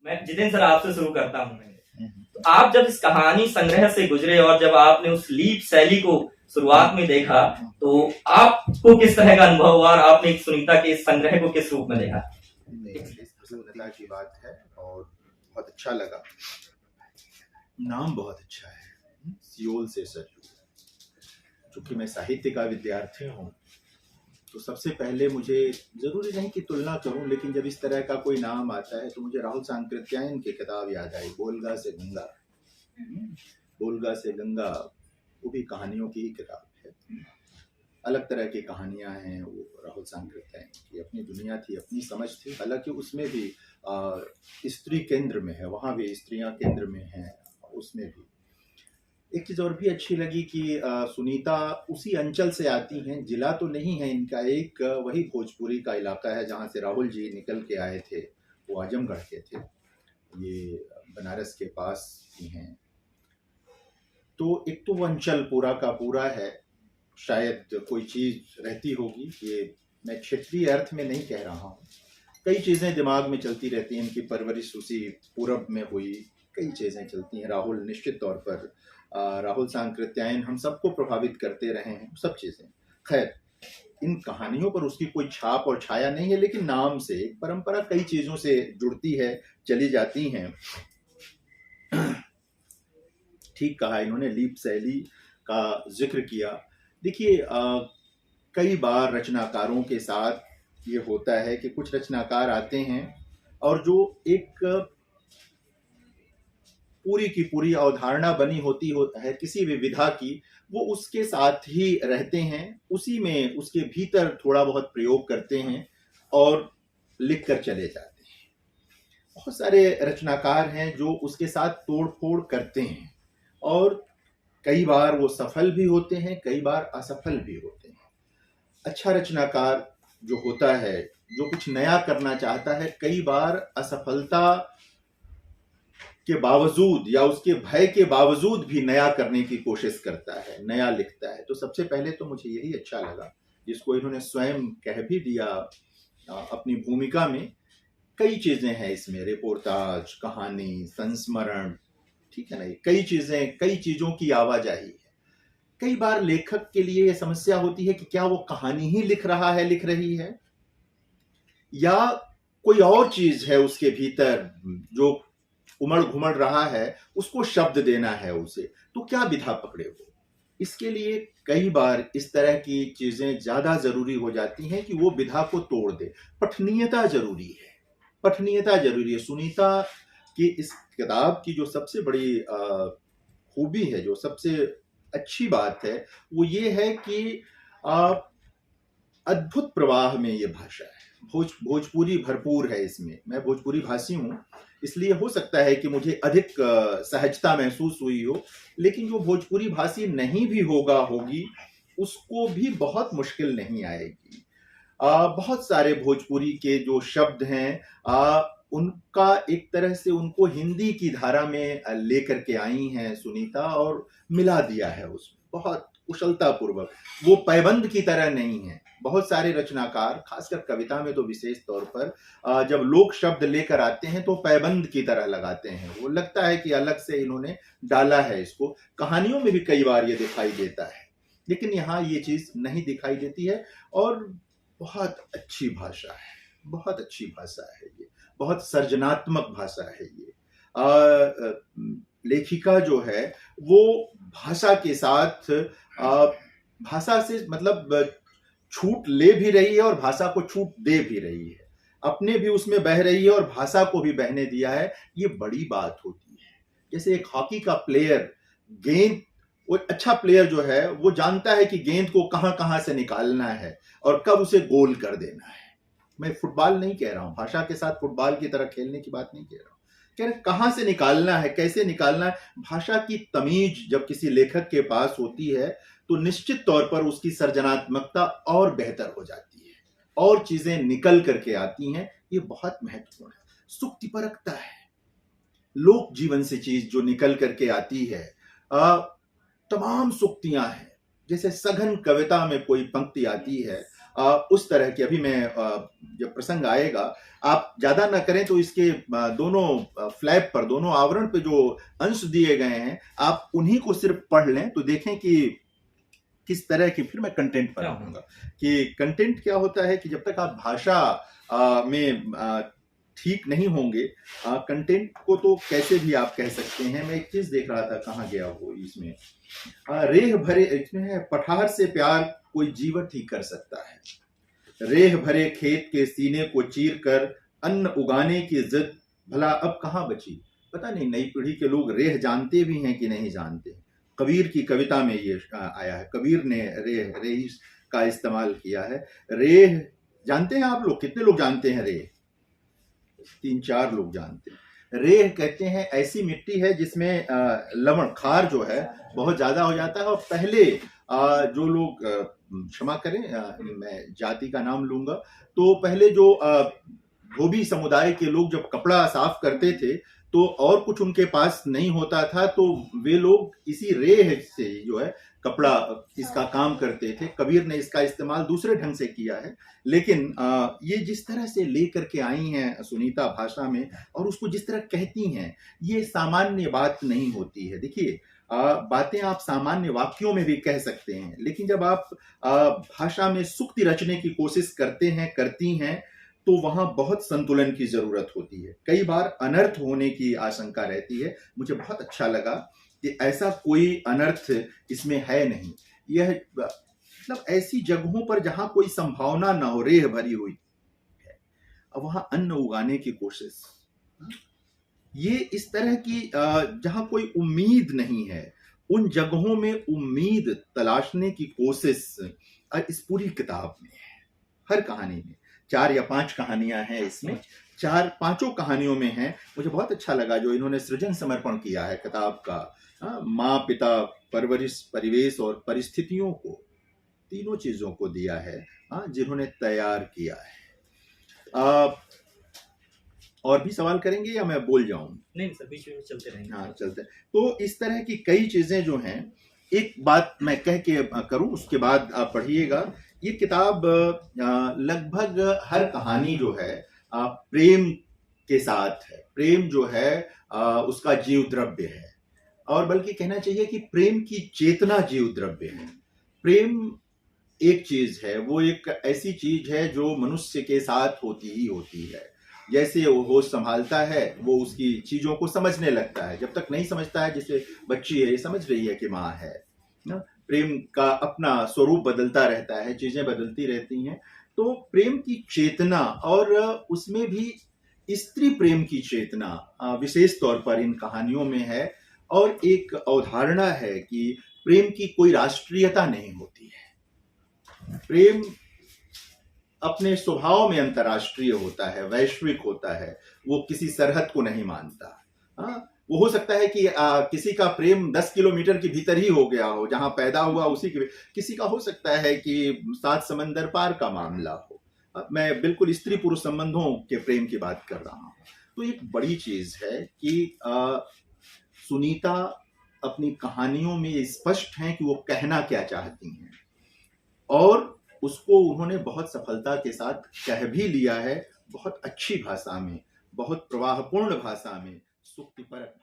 मैं जितेंद्र सर आपसे शुरू करता हूँ। तो आप जब इस कहानी संग्रह से गुजरे और जब आपने उस लीप शैली को शुरुआत में देखा तो आपको किस तरह का अनुभव हुआ और आपने एक सुनीता के इस संग्रह को किस रूप में देखा? प्रसन्नता की बात है और बहुत अच्छा लगा। नाम बहुत अच्छा है, सियोल से सरयू। चूंकि मैं साहित्य का विद्यार्थी हूँ तो सबसे पहले मुझे जरूरी नहीं कि तुलना करूं, लेकिन जब इस तरह का कोई नाम आता है तो मुझे राहुल सांकृत्यायन की किताब याद आई, बोलगा से गंगा। बोलगा से गंगा वो भी कहानियों की ही किताब है। अलग तरह की कहानियां हैं वो राहुल सांकृत्यायन की, अपनी दुनिया थी, अपनी समझ थी। हालांकि उसमें भी स्त्री केंद्र में है, वहाँ भी स्त्रियां केंद्र में हैं। उसमें भी एक चीज़ और भी अच्छी लगी कि सुनीता उसी अंचल से आती हैं, जिला तो नहीं है इनका, एक वही भोजपुरी का इलाका है जहाँ से राहुल जी निकल के आए थे। वो आजमगढ़ के थे, ये बनारस के पास ही हैं। तो एक तो वो अंचल पूरा का पूरा है। शायद कोई चीज़ रहती होगी, ये मैं क्षेत्रीय अर्थ में नहीं कह रहा हूँ। कई चीज़ें दिमाग में चलती रहती हैं। इनकी परवरिश उसी पूरब में हुई, कई चीज़ें चलती हैं। राहुल निश्चित तौर पर राहुल सांकृत्यायन हम सबको प्रभावित करते रहे हैं, सब चीज़ें। खैर, इन कहानियों पर उसकी कोई छाप और छाया नहीं है, लेकिन नाम से एक परंपरा कई चीज़ों से जुड़ती है, चली जाती हैं। ठीक कहा इन्होंने, लीप शैली का जिक्र किया। देखिए, कई बार रचनाकारों के साथ ये होता है कि कुछ रचनाकार आते हैं और जो एक पूरी की पूरी अवधारणा बनी होती है किसी भी विधा की, वो उसके साथ ही रहते हैं, उसी में उसके भीतर थोड़ा बहुत प्रयोग करते हैं और लिख कर चले जाते हैं। बहुत सारे रचनाकार हैं जो उसके साथ तोड़ फोड़ करते हैं और कई बार वो सफल भी होते हैं, कई बार असफल भी होते हैं। अच्छा रचनाकार जो होता है, जो कुछ नया करना चाहता है, कई बार असफलता के बावजूद या उसके भय के बावजूद भी नया करने की कोशिश करता है, नया लिखता है। तो सबसे पहले तो मुझे यही अच्छा लगा, जिसको इन्होंने स्वयं कह भी दिया अपनी भूमिका में। कई चीजें हैं इसमें, रिपोर्टाज, कहानी, संस्मरण, ठीक है ना, कई चीजें, कई चीजों की आवाजाही है। कई बार लेखक के लिए यह समस्या होती है कि क्या वो कहानी ही लिख रहा है, लिख रही है, या कोई और चीज है उसके भीतर जो उमड़ घुमड़ रहा है, उसको शब्द देना है उसे। तो क्या विधा पकड़े वो? इसके लिए कई बार इस तरह की चीजें ज्यादा जरूरी हो जाती हैं कि वो विधा को तोड़ दे। पठनीयता जरूरी है, पठनीयता जरूरी है। सुनीता की इस किताब की जो सबसे बड़ी खूबी है, जो सबसे अच्छी बात है, वो ये है कि अद्भुत प्रवाह में ये भाषा है। भोजपुरी भरपूर है इसमें। मैं भोजपुरी भाषी हूँ, इसलिए हो सकता है कि मुझे अधिक सहजता महसूस हुई हो, लेकिन जो भोजपुरी भाषी नहीं भी होगी, उसको भी बहुत मुश्किल नहीं आएगी। बहुत सारे भोजपुरी के जो शब्द हैं, उनका एक तरह से उनको हिंदी की धारा में लेकर के आई हैं सुनीता और मिला दिया है उसमें बहुत कुशलता पूर्वक। वो पैबंद की तरह नहीं है। बहुत सारे रचनाकार, खासकर कविता में तो विशेष तौर पर, जब लोक शब्द लेकर आते हैं तो पैबंद की तरह लगाते हैं। वो लगता है कि अलग से इन्होंने डाला है इसको। कहानियों में भी कई बार ये दिखाई देता है, लेकिन यहाँ ये चीज नहीं दिखाई देती है। और बहुत अच्छी भाषा है, बहुत अच्छी भाषा है ये, बहुत सर्जनात्मक भाषा है ये। लेखिका जो है वो भाषा के साथ, भाषा से मतलब छूट ले भी रही है और भाषा को छूट दे भी रही है, अपने भी उसमें बह रही है और भाषा को भी बहने दिया है। ये बड़ी बात होती है। जैसे एक हॉकी का प्लेयर, गेंद, वो अच्छा प्लेयर जो है वो जानता है कि गेंद को कहां कहां से निकालना है और कब उसे गोल कर देना है। मैं फुटबॉल नहीं कह रहा हूं, भाषा के साथ फुटबॉल की तरह खेलने की बात नहीं कह रहा हूं। कह रहे कहां से निकालना है, कैसे निकालना है। भाषा की तमीज जब किसी लेखक के पास होती है तो निश्चित तौर पर उसकी सर्जनात्मकता और बेहतर हो जाती है, और चीजें निकल करके आती हैं। ये बहुत महत्वपूर्ण है। सुक्तिपरकता है, लोक जीवन से चीज जो निकल करके आती है। तमाम सुक्तियां हैं। जैसे सघन कविता में कोई पंक्ति आती है उस तरह की अभी मैं जब प्रसंग आएगा, आप ज्यादा ना करें तो इसके दोनों फ्लैप पर, दोनों आवरण पे जो अंश दिए गए हैं, आप उन्हीं को सिर्फ पढ़ लें तो देखें कि किस तरह की, फिर मैं कंटेंट पर आऊंगा कि कंटेंट क्या होता है कि जब तक आप भाषा में ठीक नहीं होंगे, कंटेंट को तो कैसे भी आप कह सकते हैं। मैं एक चीज देख रहा था, कहाँ गया वो इसमें, रेह भरे, इसमें है, पठार से प्यार कोई जीवत ही कर सकता है, रेह भरे खेत के सीने को चीर कर अन्न उगाने की जिद भला अब कहाँ बची। पता नहीं नई पीढ़ी के लोग रेह जानते भी हैं कि नहीं जानते। कबीर की कविता में ये आया है, कबीर ने रेह का इस्तेमाल किया है। रेह जानते हैं आप लोग? कितने लोग जानते हैं रेह? 3-4 लोग जानते हैं। रेह कहते हैं ऐसी मिट्टी है जिसमें लवण, खार जो है बहुत ज्यादा हो जाता है। और पहले जो लोग, क्षमा करें मैं जाति का नाम लूंगा, तो पहले जो धोबी समुदाय के लोग जब कपड़ा साफ करते थे तो और कुछ उनके पास नहीं होता था, तो वे लोग इसी रेह से जो है कपड़ा, इसका काम करते थे। कबीर ने इसका इस्तेमाल दूसरे ढंग से किया है, लेकिन ये जिस तरह से लेकर के आई हैं सुनीता भाषा में, और उसको जिस तरह कहती हैं, ये सामान्य बात नहीं होती है। देखिए, बातें आप सामान्य वाक्यों में भी कह सकते हैं, लेकिन जब आप भाषा में सूक्ति रचने की कोशिश करते हैं, करती हैं, तो वहां बहुत संतुलन की जरूरत होती है। कई बार अनर्थ होने की आशंका रहती है। मुझे बहुत अच्छा लगा कि ऐसा कोई अनर्थ इसमें है नहीं। यह मतलब ऐसी जगहों पर जहां कोई संभावना ना हो, रेह भरी हुई है, वहां अन्न उगाने की कोशिश, ये इस तरह की जहां कोई उम्मीद नहीं है, उन जगहों में उम्मीद तलाशने की कोशिश इस पूरी किताब में है। हर कहानी में 4 या 5 कहानियां हैं इसमें, 4-5 कहानियों में हैं। मुझे बहुत अच्छा लगा जो इन्होंने सृजन समर्पण किया है किताब का। माँ, पिता, परवरिश, परिवेश और परिस्थितियों को, तीनों चीजों को दिया है, जिन्होंने तैयार किया है। और भी सवाल करेंगे या मैं बोल जाऊं? नहीं सर, बीच में चलते रहेंगे। हाँ, चलते। तो इस तरह की कई चीजें जो हैं, एक बात मैं कह के करूं, उसके बाद आप पढ़िएगा। ये किताब लगभग हर कहानी जो है प्रेम के साथ है। प्रेम जो है उसका जीव द्रव्य है, और बल्कि कहना चाहिए कि प्रेम की चेतना जीव द्रव्य है। प्रेम एक चीज है, वो एक ऐसी चीज है जो मनुष्य के साथ होती ही होती है। जैसे वो होश संभालता है, वो उसकी चीजों को समझने लगता है। जब तक नहीं समझता है, जैसे बच्ची है, ये समझ रही है कि माँ है ना। प्रेम का अपना स्वरूप बदलता रहता है, चीजें बदलती रहती हैं। तो प्रेम की चेतना, और उसमें भी स्त्री प्रेम की चेतना विशेष तौर पर इन कहानियों में है। और एक अवधारणा है कि प्रेम की कोई राष्ट्रीयता नहीं होती है। प्रेम अपने स्वभाव में अंतर्राष्ट्रीय होता है, वैश्विक होता है। वो किसी सरहद को नहीं मानता। वो हो सकता है कि किसी का प्रेम 10 किलोमीटर के भीतर ही हो गया हो, जहां पैदा हुआ उसी के। किसी का हो सकता है कि 7 समंदर पार का मामला हो। मैं बिल्कुल स्त्री पुरुष संबंधों के प्रेम की बात कर रहा हूं। तो एक बड़ी चीज है कि सुनीता अपनी कहानियों में स्पष्ट हैं कि वो कहना क्या चाहती हैं, और उसको उन्होंने बहुत सफलता के साथ कह भी लिया है, बहुत अच्छी भाषा में, बहुत प्रवाहपूर्ण भाषा में, सूक्तिपरक